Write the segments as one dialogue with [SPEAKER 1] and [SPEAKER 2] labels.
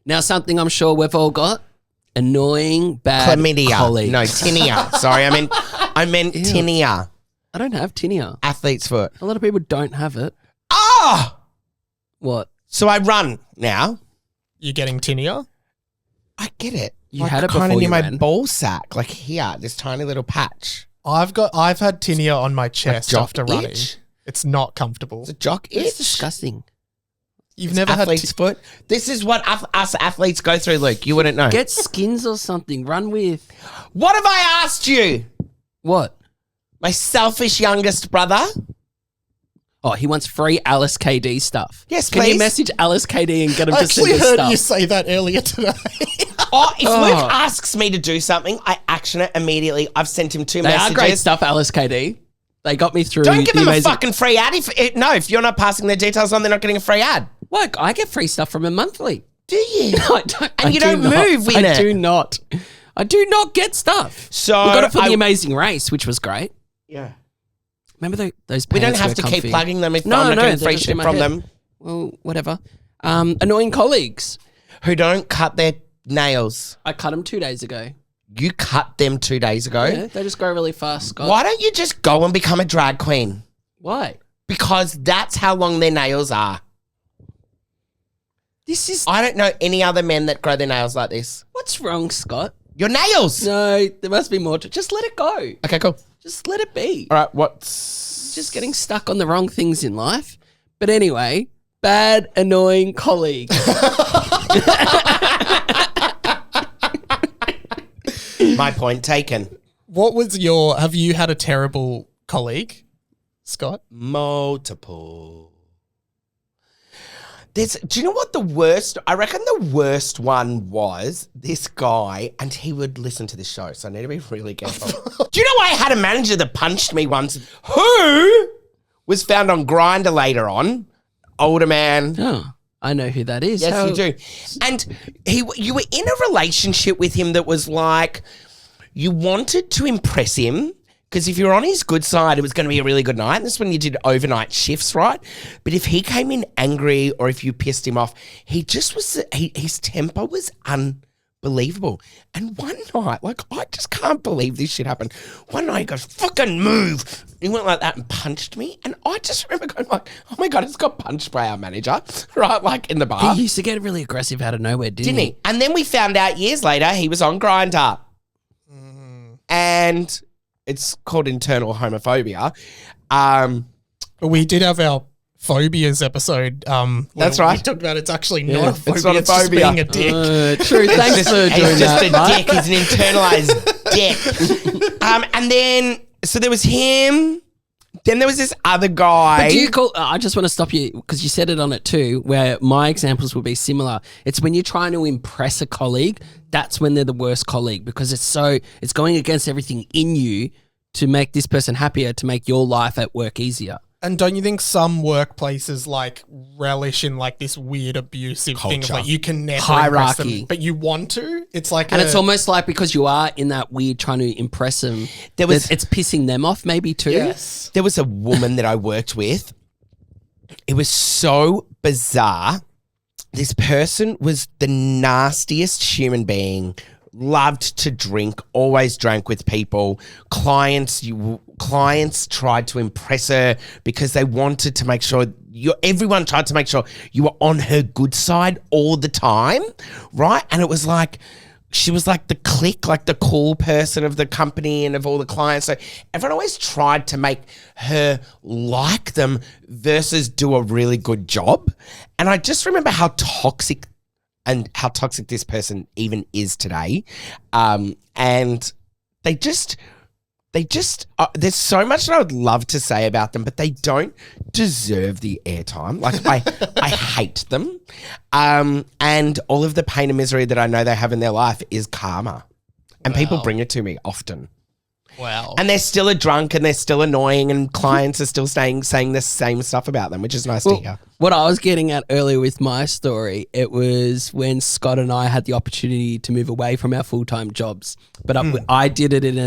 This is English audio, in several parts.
[SPEAKER 1] Now, something I'm sure we've all got. Annoying, bad
[SPEAKER 2] Chlamydia.
[SPEAKER 1] colleagues.
[SPEAKER 2] No, tinea. Sorry, I meant tinea.
[SPEAKER 1] I don't have tinea.
[SPEAKER 2] Athlete's foot.
[SPEAKER 1] A lot of people don't have it.
[SPEAKER 2] Oh!
[SPEAKER 1] What?
[SPEAKER 2] So I run now.
[SPEAKER 3] You're getting tinea?
[SPEAKER 2] I get it.
[SPEAKER 1] You had it
[SPEAKER 2] kind
[SPEAKER 1] before
[SPEAKER 2] of near
[SPEAKER 1] you
[SPEAKER 2] my
[SPEAKER 1] ran?
[SPEAKER 2] ball sack, like here, this tiny little patch.
[SPEAKER 3] I've had tinea on my chest
[SPEAKER 2] jock
[SPEAKER 3] after running.
[SPEAKER 2] itch?
[SPEAKER 3] It's not comfortable.
[SPEAKER 2] It's a jock
[SPEAKER 1] It's
[SPEAKER 2] itch.
[SPEAKER 1] disgusting.
[SPEAKER 3] You've never had
[SPEAKER 2] Athlete's foot. This is what us athletes go through, Luke. You wouldn't know.
[SPEAKER 1] Get skins or something. Run with.
[SPEAKER 2] What have I asked you?
[SPEAKER 1] What?
[SPEAKER 2] My selfish youngest brother?
[SPEAKER 1] Oh, he wants free Alice KD stuff.
[SPEAKER 2] Yes,
[SPEAKER 1] Can
[SPEAKER 2] please.
[SPEAKER 1] you message Alice KD and get him
[SPEAKER 3] I
[SPEAKER 1] to send
[SPEAKER 3] actually
[SPEAKER 1] us
[SPEAKER 3] heard
[SPEAKER 1] stuff?
[SPEAKER 3] you say that earlier today.
[SPEAKER 2] If Luke asks me to do something, I action it immediately. I've sent him 2
[SPEAKER 1] They
[SPEAKER 2] messages.
[SPEAKER 1] are great stuff, Alice KD. They got me through.
[SPEAKER 2] Don't give them a
[SPEAKER 1] amazing-
[SPEAKER 2] fucking free ad. If you're not passing their details on, they're not getting a free ad.
[SPEAKER 1] What? I get free stuff from him monthly.
[SPEAKER 2] Do you?
[SPEAKER 1] I don't,
[SPEAKER 2] And
[SPEAKER 1] I
[SPEAKER 2] you
[SPEAKER 1] do
[SPEAKER 2] don't
[SPEAKER 1] not.
[SPEAKER 2] move in
[SPEAKER 1] I
[SPEAKER 2] it.
[SPEAKER 1] do not. I do not get stuff.
[SPEAKER 2] So
[SPEAKER 1] we got it for the Amazing Race, which was great.
[SPEAKER 2] Yeah.
[SPEAKER 1] Remember those
[SPEAKER 2] We don't
[SPEAKER 1] pants
[SPEAKER 2] have
[SPEAKER 1] were
[SPEAKER 2] to
[SPEAKER 1] comfy?
[SPEAKER 2] keep plugging them if
[SPEAKER 1] No,
[SPEAKER 2] I'm not
[SPEAKER 1] no,
[SPEAKER 2] getting
[SPEAKER 1] they're
[SPEAKER 2] free
[SPEAKER 1] just
[SPEAKER 2] shit
[SPEAKER 1] in my
[SPEAKER 2] from
[SPEAKER 1] head.
[SPEAKER 2] them.
[SPEAKER 1] Well, whatever. Annoying colleagues.
[SPEAKER 2] Who don't cut their nails.
[SPEAKER 1] I cut them 2 days ago.
[SPEAKER 2] You cut them 2 days ago.
[SPEAKER 1] Yeah, they just go really fast, Scott.
[SPEAKER 2] Why don't you just go and become a drag queen?
[SPEAKER 1] Why?
[SPEAKER 2] Because that's how long their nails are.
[SPEAKER 1] This is...
[SPEAKER 2] I don't know any other men that grow their nails like this.
[SPEAKER 1] What's wrong, Scott?
[SPEAKER 2] Your nails!
[SPEAKER 1] No, there must be more to... Just let it go.
[SPEAKER 2] Okay, cool.
[SPEAKER 1] Just let it be.
[SPEAKER 2] All right, what's...
[SPEAKER 1] Just getting stuck on the wrong things in life. But anyway, bad, annoying colleague.
[SPEAKER 2] My point taken.
[SPEAKER 3] Have you had a terrible colleague, Scott?
[SPEAKER 2] Multiple. Do you know what the worst? I reckon the worst one was this guy, and he would listen to this show, so I need to be really careful. Do you know I had a manager that punched me once who was found on Grindr later on? Older man.
[SPEAKER 1] Oh, I know who that is.
[SPEAKER 2] Yes, you do. And you were in a relationship with him that was like, you wanted to impress him, because if you're on his good side, it was going to be a really good night. And this is when you did overnight shifts, right? But if he came in angry or if you pissed him off, he just was, his temper was unbelievable. And one night, like, I just can't believe this shit happened. One night he goes, fucking move. He went like that and punched me. And I just remember going like, oh my God, I just got punched by our manager, right? Like in the bar.
[SPEAKER 1] He used to get really aggressive out of nowhere, didn't
[SPEAKER 2] Didn't he? And then we found out years later he was on Grindr. And it's called internal homophobia.
[SPEAKER 3] We did have our phobias episode.
[SPEAKER 2] That's
[SPEAKER 3] where
[SPEAKER 2] right.
[SPEAKER 3] We talked about it's actually not a phobia.
[SPEAKER 2] it's not a
[SPEAKER 3] just
[SPEAKER 2] phobia.
[SPEAKER 3] being a dick.
[SPEAKER 1] True, thanks for doing
[SPEAKER 2] He's just
[SPEAKER 1] that,
[SPEAKER 2] a dick. He's an internalized dick. And then, so there was him. Then there was this other guy.
[SPEAKER 1] But do you call? I just want to stop you because you said it on it too, where my examples would be similar. It's when you're trying to impress a colleague, that's when they're the worst colleague because it's going against everything in you to make this person happier, to make your life at work easier.
[SPEAKER 3] And don't you think some workplaces like relish in like this weird abusive thing of
[SPEAKER 2] Culture.
[SPEAKER 3] like you can never
[SPEAKER 1] Hierarchy.
[SPEAKER 3] impress them, but you want to? It's like
[SPEAKER 1] And it's almost like because you are in that weird trying to impress them, it's pissing them off maybe too.
[SPEAKER 3] yes.
[SPEAKER 2] There was a woman that I worked with. It was so bizarre. This person was the nastiest human being, loved to drink, always drank with people. Clients tried to impress her because they wanted to make sure everyone tried to make sure you were on her good side all the time, right? And it was like, she was like the clique, like the cool person of the company and of all the clients. So everyone always tried to make her like them versus do a really good job. And I just remember how toxic this person even is today. And they just there's so much that I would love to say about them, but they don't deserve the airtime. Like I hate them. And all of the pain and misery that I know they have in their life is karma. And people bring it to me often.
[SPEAKER 3] Wow.
[SPEAKER 2] And they're still a drunk and they're still annoying and clients are still saying the same stuff about them, which is nice to hear.
[SPEAKER 1] What I was getting at earlier with my story, it was when Scott and I had the opportunity to move away from our full-time jobs. But I did it in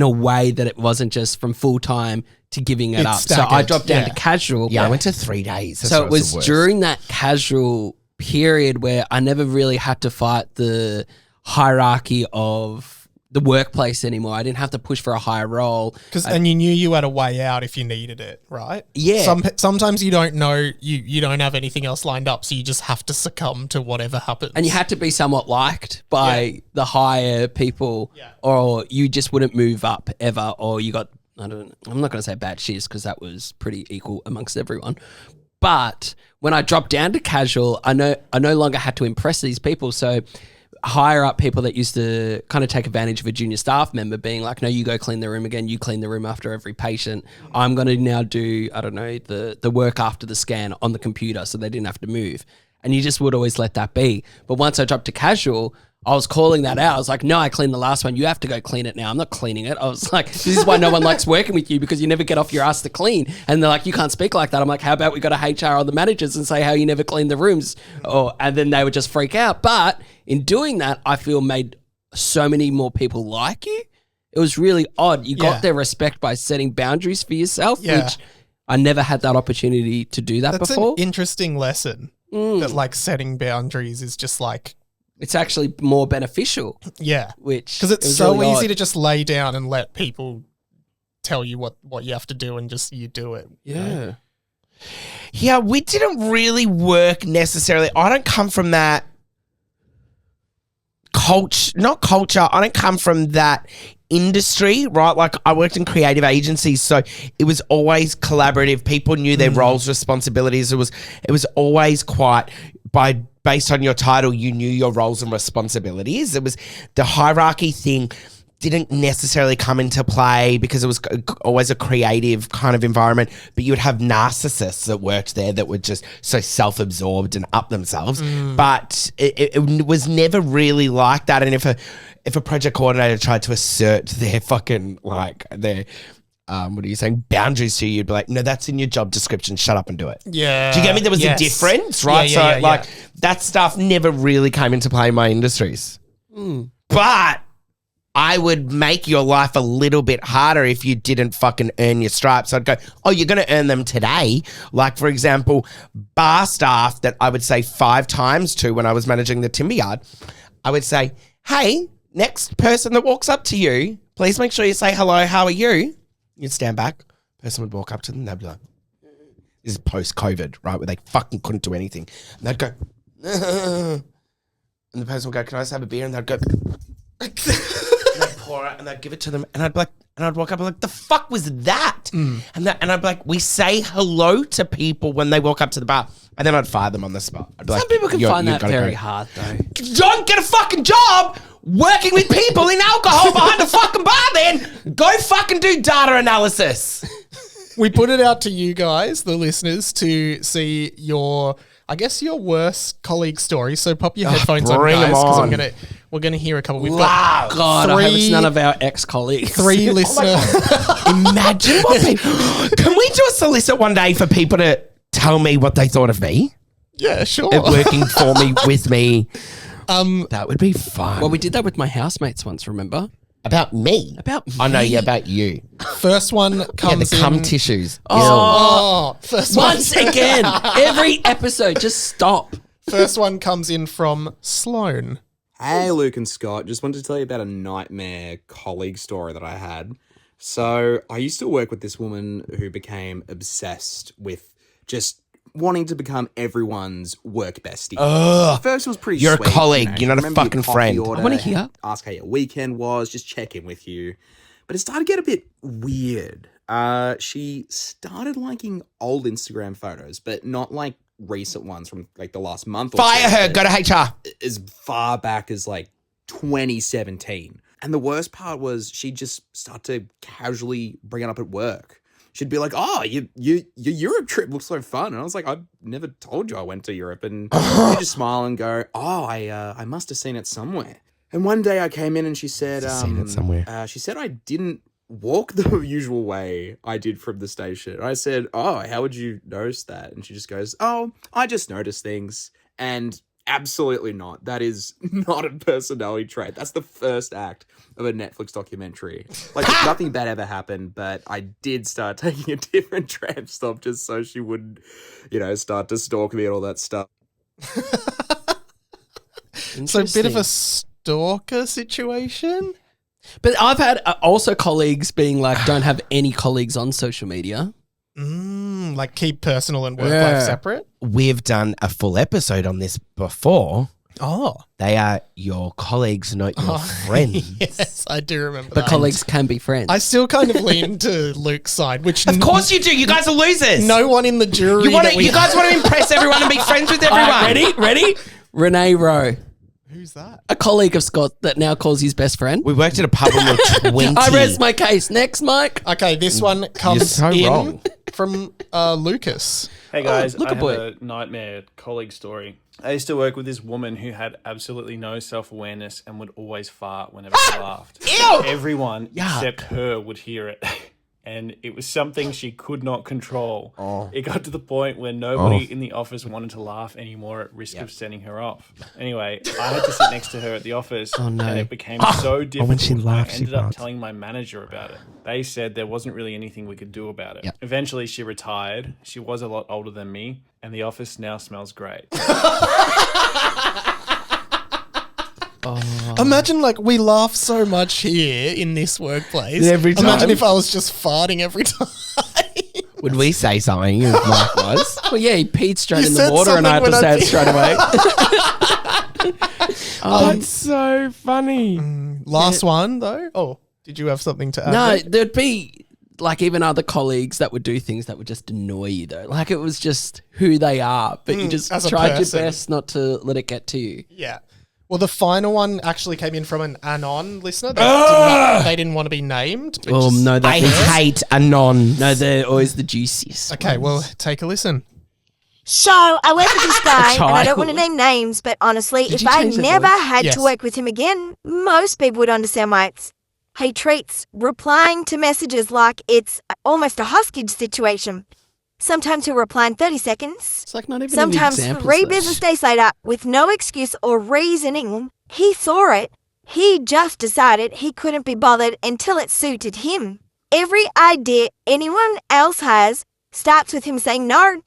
[SPEAKER 1] a way that it wasn't just from full-time to giving it
[SPEAKER 3] It's
[SPEAKER 1] up.
[SPEAKER 3] staggered,
[SPEAKER 1] So I dropped down
[SPEAKER 3] yeah.
[SPEAKER 1] to casual.
[SPEAKER 2] Yeah, I went to 3 days. That's
[SPEAKER 1] So
[SPEAKER 2] what
[SPEAKER 1] it was
[SPEAKER 2] the worst.
[SPEAKER 1] during that casual period where I never really had to fight the hierarchy of the workplace anymore. I didn't have to push for a higher role.
[SPEAKER 3] And you knew you had a way out if you needed it, right?
[SPEAKER 1] Yeah.
[SPEAKER 3] Sometimes you don't know, you don't have anything else lined up, so you just have to succumb to whatever happens.
[SPEAKER 1] And you had to be somewhat liked by the higher people, or you just wouldn't move up ever, or you got, I'm not going to say bad shiz because that was pretty equal amongst everyone. But when I dropped down to casual, I no longer had to impress these people. So higher up people that used to kind of take advantage of a junior staff member being like, no, you go clean the room again. You clean the room after every patient. I'm going to now do, I don't know, the work after the scan on the computer so they didn't have to move. And you just would always let that be. But once I dropped to casual, I was calling that out. I was like, no, I cleaned the last one. You have to go clean it now. I'm not cleaning it. I was like, this is why no one likes working with you, because you never get off your ass to clean. And they're like, you can't speak like that. I'm like, how about we go to HR or the managers and say how you never clean the rooms? And then they would just freak out. But in doing that, I feel made so many more people like you. It was really odd. You got their respect by setting boundaries for yourself, which I never had that opportunity to do that before.
[SPEAKER 3] That's an interesting lesson. That like setting boundaries is just like,
[SPEAKER 1] it's actually more beneficial.
[SPEAKER 3] Yeah.
[SPEAKER 1] Because
[SPEAKER 3] it's so really easy to just lay down and let people tell you what you have to do and just you do it.
[SPEAKER 1] Yeah.
[SPEAKER 3] Right?
[SPEAKER 2] Yeah, we didn't really work necessarily. I don't come from that not culture. I don't come from that industry, right? Like I worked in creative agencies, so it was always collaborative. People knew their roles, responsibilities. It was always quite based on your title, you knew your roles and responsibilities. It was the hierarchy thing didn't necessarily come into play because it was always a creative kind of environment, but you would have narcissists that worked there that were just so self-absorbed and up themselves. But it was never really like that. And if a project coordinator tried to assert their fucking like their what are you saying, boundaries to you, you'd be like, no, that's in your job description, shut up and do it.
[SPEAKER 3] Yeah.
[SPEAKER 2] Do you get me? There was a difference, right?
[SPEAKER 3] Yeah.
[SPEAKER 2] That stuff never really came into play in my industries. But I would make your life a little bit harder if you didn't fucking earn your stripes. I'd go, oh, you're going to earn them today. Like, for example, bar staff that I would say 5 times to when I was managing the timber yard, I would say, hey, next person that walks up to you, please make sure you say hello, how are you? You'd stand back. Person would walk up to them. They'd be like, this is post-COVID, right, where they fucking couldn't do anything. And they'd go, and the person would go, can I just have a beer? And they'd go, and they'd pour it and they'd give it to them. And I'd be like, and I'd walk up and like, the fuck was that? And I'd be like, we say hello to people when they walk up to the bar. And then I'd fire them on the spot. I'd be
[SPEAKER 1] Some
[SPEAKER 2] like,
[SPEAKER 1] people can find that very hard, though.
[SPEAKER 2] Don't get a fucking job working with people in alcohol behind the fucking bar then. Go fucking do data analysis.
[SPEAKER 3] We put it out to you guys, the listeners, to see your worst colleague story. So pop your headphones on,
[SPEAKER 2] bring 'em
[SPEAKER 3] guys,
[SPEAKER 2] on.
[SPEAKER 3] because we're gonna hear a couple. We've
[SPEAKER 2] Wow.
[SPEAKER 3] got
[SPEAKER 1] God, I hope it's none of our ex-colleagues.
[SPEAKER 3] 3 listeners.
[SPEAKER 2] Imagine what people... Can we do a solicit one day for people to tell me what they thought of me?
[SPEAKER 3] Yeah, sure.
[SPEAKER 2] Working for me, with me. That would be fun.
[SPEAKER 1] Well, we did that with my housemates once, remember?
[SPEAKER 2] About me?
[SPEAKER 1] About me.
[SPEAKER 2] I know, yeah, about you.
[SPEAKER 3] First one
[SPEAKER 2] Yeah,
[SPEAKER 3] comes
[SPEAKER 2] the cum
[SPEAKER 3] in.
[SPEAKER 2] tissues.
[SPEAKER 3] First
[SPEAKER 1] Once again, every episode, just stop.
[SPEAKER 3] First one comes in from Sloan.
[SPEAKER 4] Hey, Luke and Scott. Just wanted to tell you about a nightmare colleague story that I had. So I used to work with this woman who became obsessed with just wanting to become everyone's work bestie.
[SPEAKER 2] Ugh.
[SPEAKER 4] First, it was pretty
[SPEAKER 2] You're a
[SPEAKER 4] sweet,
[SPEAKER 2] colleague. You're not a
[SPEAKER 4] remember your
[SPEAKER 2] fucking
[SPEAKER 4] coffee
[SPEAKER 2] friend.
[SPEAKER 4] order,
[SPEAKER 1] I wanna hear.
[SPEAKER 4] Ask how your weekend was, just check in with you. But it started to get a bit weird. She started liking old Instagram photos, but not like recent ones from like the last month or
[SPEAKER 2] Fire
[SPEAKER 4] so,
[SPEAKER 2] her.
[SPEAKER 4] but
[SPEAKER 2] Go to HR.
[SPEAKER 4] as far back as like 2017. And the worst part was she'd just start to casually bring it up at work. She'd be like, oh, your Europe trip looks so fun. And I was like, I never told you I went to Europe. And she'd just smile and go, oh, I must have seen it somewhere. And one day I came in and she said,
[SPEAKER 2] Seen it somewhere.
[SPEAKER 4] she said I didn't walk the usual way I did from the station. And I said, oh, how would you notice that? And she just goes, oh, I just notice things. And absolutely not. That is not a personality trait. That's the first act of a Netflix documentary. Like, nothing bad ever happened, but I did start taking a different tram stop just so she wouldn't, start to stalk me and all that stuff.
[SPEAKER 3] So a bit of
[SPEAKER 1] Interesting.
[SPEAKER 3] a stalker situation.
[SPEAKER 1] But I've had also colleagues being like, don't have any colleagues on social media.
[SPEAKER 3] Like keep personal and work
[SPEAKER 1] Yeah.
[SPEAKER 3] life separate.
[SPEAKER 2] We've done a full episode on this before.
[SPEAKER 3] Oh,
[SPEAKER 2] They are your colleagues, not your friends.
[SPEAKER 3] yes, I do remember
[SPEAKER 1] But
[SPEAKER 3] that.
[SPEAKER 1] colleagues can be friends.
[SPEAKER 3] I still kind of lean to Luke's side, which
[SPEAKER 2] Of course you do. You guys are losers.
[SPEAKER 3] no one in the jury.
[SPEAKER 2] You
[SPEAKER 3] that we
[SPEAKER 2] guys want to impress everyone and be friends with everyone.
[SPEAKER 1] All right, ready? Renee Rowe,
[SPEAKER 3] Who's that?
[SPEAKER 1] a colleague of Scott that now calls his best friend.
[SPEAKER 2] We worked at a pub when we were 20.
[SPEAKER 1] I rest my case. Next, Mike.
[SPEAKER 3] Okay, this one comes
[SPEAKER 2] so
[SPEAKER 3] in
[SPEAKER 2] wrong.
[SPEAKER 3] from Lucas.
[SPEAKER 5] Hey guys,
[SPEAKER 1] look
[SPEAKER 5] I
[SPEAKER 1] a
[SPEAKER 5] have
[SPEAKER 1] boy.
[SPEAKER 5] a nightmare colleague story. I used to work with this woman who had absolutely no self-awareness and would always fart whenever she laughed.
[SPEAKER 2] Ew!
[SPEAKER 5] Everyone
[SPEAKER 2] Yuck.
[SPEAKER 5] except her would hear it. And it was something she could not control. It got to the point where nobody in the office wanted to laugh anymore at risk of sending her off. Anyway, I had to sit next to her at the office and it became so difficult.
[SPEAKER 2] when she laughs,
[SPEAKER 5] I
[SPEAKER 2] she
[SPEAKER 5] ended up
[SPEAKER 2] farts.
[SPEAKER 5] telling my manager about it. They said there wasn't really anything we could do about it.
[SPEAKER 1] Yep.
[SPEAKER 5] Eventually, she retired. She was a lot older than me, and the office now smells great.
[SPEAKER 3] Imagine like we laugh so much here in this workplace.
[SPEAKER 2] Every time.
[SPEAKER 3] Imagine if I was just farting every time.
[SPEAKER 2] Would we say something if Mike was?
[SPEAKER 1] Well, yeah, he peed straight
[SPEAKER 3] You
[SPEAKER 1] in
[SPEAKER 3] said
[SPEAKER 1] the water and I had to
[SPEAKER 3] something
[SPEAKER 1] say
[SPEAKER 3] when
[SPEAKER 1] it straight away.
[SPEAKER 2] That's so funny.
[SPEAKER 3] Last one though. Oh, did you have something to add?
[SPEAKER 1] No,
[SPEAKER 3] Luke?
[SPEAKER 1] there'd be like even other colleagues that would do things that would just annoy you though. Like it was just who they are, but you just
[SPEAKER 3] as a
[SPEAKER 1] tried your
[SPEAKER 3] person.
[SPEAKER 1] best not to let it get to you.
[SPEAKER 3] Yeah. Well, the final one actually came in from an Anon listener. They didn't want to be named. which
[SPEAKER 1] Oh
[SPEAKER 3] is-
[SPEAKER 1] no,
[SPEAKER 2] I
[SPEAKER 1] that is,
[SPEAKER 2] hate Anon.
[SPEAKER 1] no, they're always the juiciest.
[SPEAKER 3] Okay, well, take a listen.
[SPEAKER 6] So I work with this guy, and I don't want to
[SPEAKER 1] child.
[SPEAKER 6] name names, but honestly, if
[SPEAKER 1] you
[SPEAKER 6] I
[SPEAKER 1] change the
[SPEAKER 6] never
[SPEAKER 1] voice?
[SPEAKER 6] had
[SPEAKER 3] Yes.
[SPEAKER 6] to work with him again, most people would understand why he treats replying to messages like it's almost a hostage situation. Sometimes he'll reply in 30 seconds.
[SPEAKER 1] It's like not even
[SPEAKER 6] Sometimes
[SPEAKER 1] any examples,
[SPEAKER 6] 3
[SPEAKER 1] though.
[SPEAKER 6] business days later, with no excuse or reasoning. He saw it. He just decided he couldn't be bothered until it suited him. Every idea anyone else has starts with him saying no.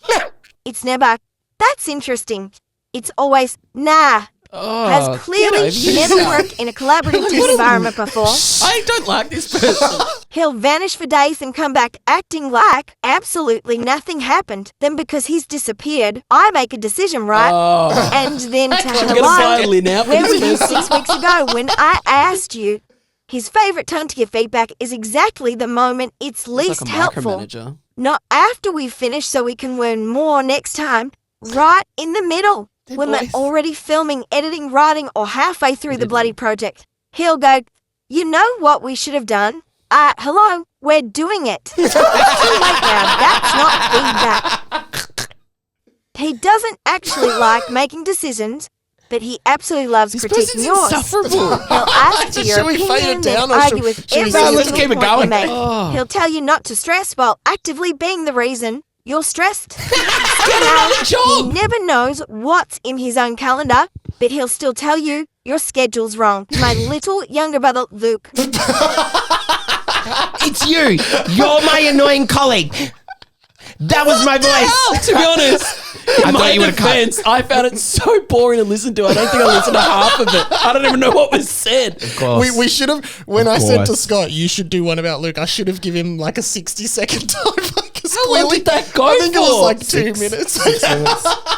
[SPEAKER 6] It's never, that's interesting. It's always, nah.
[SPEAKER 1] Oh,
[SPEAKER 6] Has
[SPEAKER 1] get
[SPEAKER 6] clearly
[SPEAKER 1] over
[SPEAKER 6] never
[SPEAKER 1] yourself.
[SPEAKER 6] worked in a collaborative team environment before.
[SPEAKER 1] I don't like this person.
[SPEAKER 6] He'll vanish for days and come back acting like absolutely nothing happened. Then because he's disappeared, I make a decision, right?
[SPEAKER 1] Oh,
[SPEAKER 6] And then to
[SPEAKER 1] I'm gonna violin
[SPEAKER 6] hello,
[SPEAKER 1] out for
[SPEAKER 6] where were
[SPEAKER 1] this
[SPEAKER 6] you
[SPEAKER 1] person.
[SPEAKER 6] 6 weeks ago when I asked you? His favourite time to give feedback is exactly the moment it's least
[SPEAKER 1] like a
[SPEAKER 6] helpful.
[SPEAKER 1] micromanager.
[SPEAKER 6] Not after we've finished so we can learn more next time. Right in the middle. When
[SPEAKER 1] voice.
[SPEAKER 6] we're already filming, editing, writing, or halfway through the bloody project. He'll go, you know what we should have done? Hello, we're doing it. Too late now, that's not feedback. He doesn't actually like making decisions, but he absolutely loves
[SPEAKER 1] This
[SPEAKER 6] critiquing
[SPEAKER 1] person's
[SPEAKER 6] yours.
[SPEAKER 1] insufferable.
[SPEAKER 6] He'll ask for your
[SPEAKER 3] Should we fade it
[SPEAKER 6] opinion,
[SPEAKER 3] down
[SPEAKER 6] then
[SPEAKER 3] or
[SPEAKER 6] argue
[SPEAKER 3] should-
[SPEAKER 6] with
[SPEAKER 3] should we
[SPEAKER 6] every
[SPEAKER 3] say,
[SPEAKER 2] let's
[SPEAKER 6] single
[SPEAKER 2] keep it
[SPEAKER 6] point you
[SPEAKER 2] going?
[SPEAKER 6] make.
[SPEAKER 1] Oh.
[SPEAKER 6] He'll tell you not to stress while actively being the reason you're stressed.
[SPEAKER 1] Get another
[SPEAKER 6] He
[SPEAKER 1] job.
[SPEAKER 6] never knows what's in his own calendar, but he'll still tell you your schedule's wrong. My little younger brother, Luke.
[SPEAKER 2] It's you. You're my annoying colleague. That was my voice.
[SPEAKER 1] To be honest, in my
[SPEAKER 2] thought you would've cut.
[SPEAKER 1] defense, I found it so boring to listen to. I don't think I listened to half of it. I don't even know what was said.
[SPEAKER 2] Of course.
[SPEAKER 3] We should have, when I said to
[SPEAKER 2] course.
[SPEAKER 3] Scott, you should do one about Luke, I should have given him like a 60-second time.
[SPEAKER 1] How long did that go
[SPEAKER 3] I think it was
[SPEAKER 1] for?
[SPEAKER 3] like 2 minutes.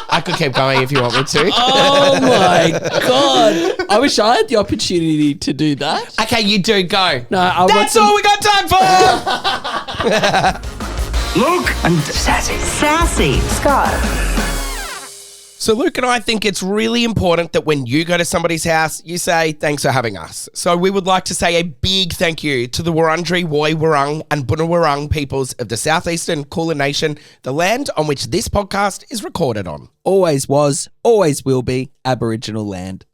[SPEAKER 2] I could keep going if you want me to.
[SPEAKER 1] Oh my god! I wish I had the opportunity to do that.
[SPEAKER 2] Okay, you do go.
[SPEAKER 1] No, I want
[SPEAKER 2] That's
[SPEAKER 1] some-
[SPEAKER 2] all we got time for.
[SPEAKER 7] Luke and Sassy.
[SPEAKER 2] So Luke and I think it's really important that when you go to somebody's house, you say, thanks for having us. So we would like to say a big thank you to the Wurundjeri, Woi Wurrung and Bunurong peoples of the southeastern Kulin Nation, the land on which this podcast is recorded on.
[SPEAKER 1] Always was, always will be Aboriginal land.